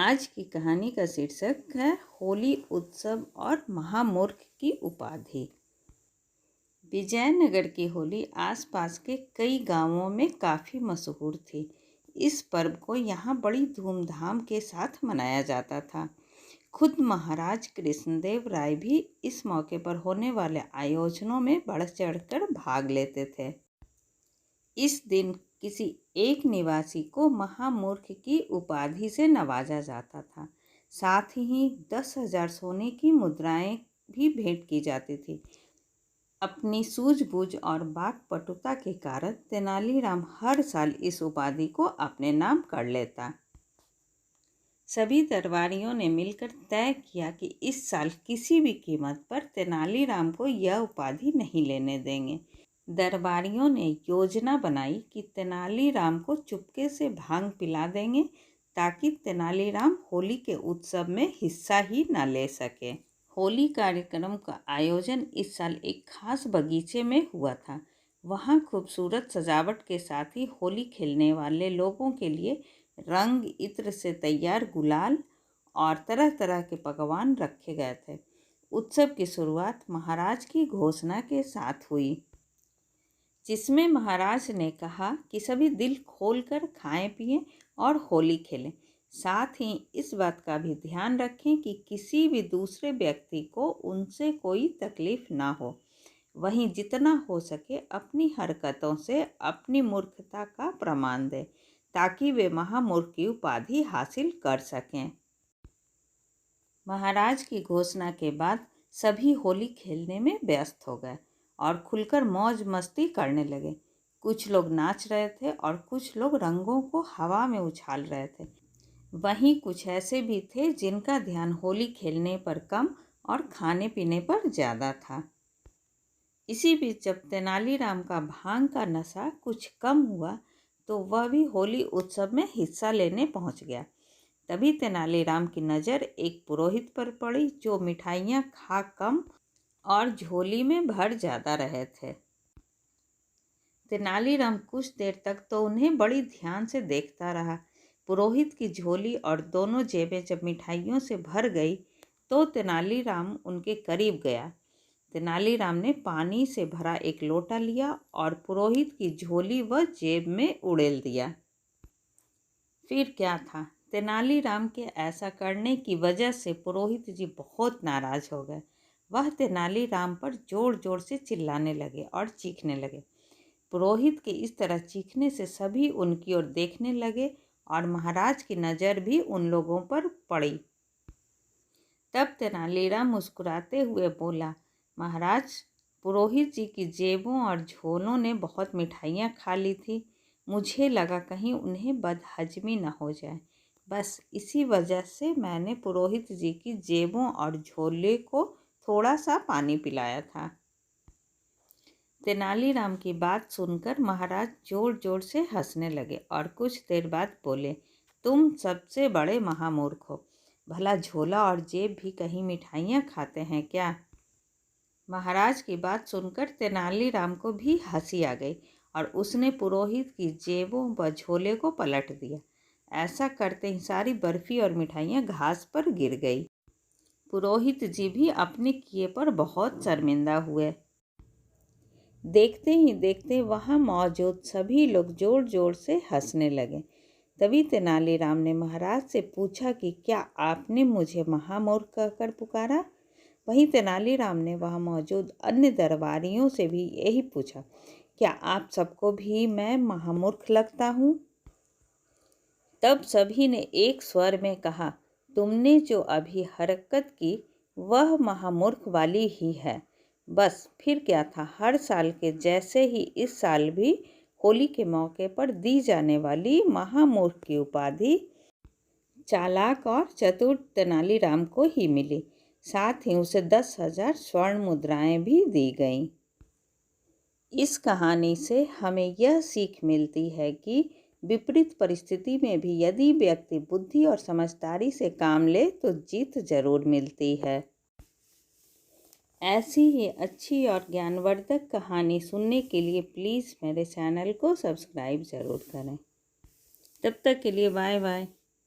आज की कहानी का शीर्षक है होली उत्सव और महामूर्ख की उपाधि। विजयनगर की होली आसपास के कई गांवों में काफ़ी मशहूर थी। इस पर्व को यहाँ बड़ी धूमधाम के साथ मनाया जाता था। खुद महाराज कृष्णदेव राय भी इस मौके पर होने वाले आयोजनों में बढ़ चढ़कर भाग लेते थे। इस दिन किसी एक निवासी को महामूर्ख की उपाधि से नवाजा जाता था। साथ ही 10,000 सोने की मुद्राएं भी भेंट की जाती थी। अपनी सूझबूझ और वाक्पटुता के कारण तेनालीराम हर साल इस उपाधि को अपने नाम कर लेता। सभी दरबारियों ने मिलकर तय किया कि इस साल किसी भी कीमत पर तेनालीराम को यह उपाधि नहीं लेने देंगे। दरबारियों ने योजना बनाई कि तेनालीराम को चुपके से भांग पिला देंगे ताकि तेनालीराम होली के उत्सव में हिस्सा ही न ले सके। होली कार्यक्रम का आयोजन इस साल एक खास बगीचे में हुआ था। वहाँ खूबसूरत सजावट के साथ ही होली खेलने वाले लोगों के लिए रंग इत्र से तैयार गुलाल और तरह तरह के पकवान रखे गए थे। उत्सव की शुरुआत महाराज की घोषणा के साथ हुई, जिसमें महाराज ने कहा कि सभी दिल खोलकर खाएं पिएं और होली खेलें। साथ ही इस बात का भी ध्यान रखें कि किसी भी दूसरे व्यक्ति को उनसे कोई तकलीफ ना हो। वहीं जितना हो सके अपनी हरकतों से अपनी मूर्खता का प्रमाण दें ताकि वे महामूर्ख की उपाधि हासिल कर सकें। महाराज की घोषणा के बाद सभी होली खेलने में व्यस्त हो गए और खुलकर मौज मस्ती करने लगे। कुछ लोग नाच रहे थे और कुछ लोग रंगों को हवा में उछाल रहे थे। वहीं कुछ ऐसे भी थे जिनका ध्यान होली खेलने पर कम और खाने पीने पर ज़्यादा था। इसी बीच जब तेनालीराम का भांग का नशा कुछ कम हुआ तो वह भी होली उत्सव में हिस्सा लेने पहुंच गया। तभी तेनालीराम की नज़र एक पुरोहित पर पड़ी जो मिठाइयाँ खा कम और झोली में भर ज़्यादा रहे थे। तेनालीराम कुछ देर तक तो उन्हें बड़ी ध्यान से देखता रहा। पुरोहित की झोली और दोनों जेबें जब मिठाइयों से भर गई तो तेनालीराम उनके करीब गया। तेनालीराम ने पानी से भरा एक लोटा लिया और पुरोहित की झोली व जेब में उड़ेल दिया। फिर क्या था, तेनालीराम के ऐसा करने की वजह से पुरोहित जी बहुत नाराज हो गए। वह तेनालीराम पर जोर जोर से चिल्लाने लगे और चीखने लगे। पुरोहित के इस तरह चीखने से सभी उनकी ओर देखने लगे और महाराज की नज़र भी उन लोगों पर पड़ी। तब तेनालीराम मुस्कुराते हुए बोला, महाराज, पुरोहित जी की जेबों और झोलों ने बहुत मिठाइयाँ खा ली थी। मुझे लगा कहीं उन्हें बदहजमी न हो जाए। बस इसी वजह से मैंने पुरोहित जी की जेबों और झोले को थोड़ा सा पानी पिलाया था। तेनालीराम की बात सुनकर महाराज जोर जोर से हंसने लगे और कुछ देर बाद बोले, तुम सबसे बड़े महामूर्ख हो। भला झोला और जेब भी कहीं मिठाइयाँ खाते हैं क्या? महाराज की बात सुनकर तेनालीराम को भी हंसी आ गई और उसने पुरोहित की जेबों व झोले को पलट दिया। ऐसा करते ही सारी बर्फ़ी और मिठाइयाँ घास पर गिर गई। पुरोहित जी भी अपने किए पर बहुत शर्मिंदा हुए। देखते ही देखते वहाँ मौजूद सभी लोग जोर जोर से हंसने लगे। तभी तेनालीराम ने महाराज से पूछा कि क्या आपने मुझे महामूर्ख कहकर पुकारा? वहीं तेनालीराम ने वहाँ मौजूद अन्य दरबारियों से भी यही पूछा, क्या आप सबको भी मैं महामूर्ख लगता हूँ? तब सभी ने एक स्वर में कहा, तुमने जो अभी हरकत की वह महामूर्ख वाली ही है। बस फिर क्या था, हर साल के जैसे ही इस साल भी होली के मौके पर दी जाने वाली महामूर्ख की उपाधि चालाक और चतुर तेनालीराम को ही मिली। साथ ही उसे 10,000 स्वर्ण मुद्राएं भी दी गईं। इस कहानी से हमें यह सीख मिलती है कि विपरीत परिस्थिति में भी यदि व्यक्ति बुद्धि और समझदारी से काम ले तो जीत जरूर मिलती है। ऐसी ही अच्छी और ज्ञानवर्धक कहानी सुनने के लिए प्लीज़ मेरे चैनल को सब्सक्राइब ज़रूर करें। तब तक के लिए बाय बाय।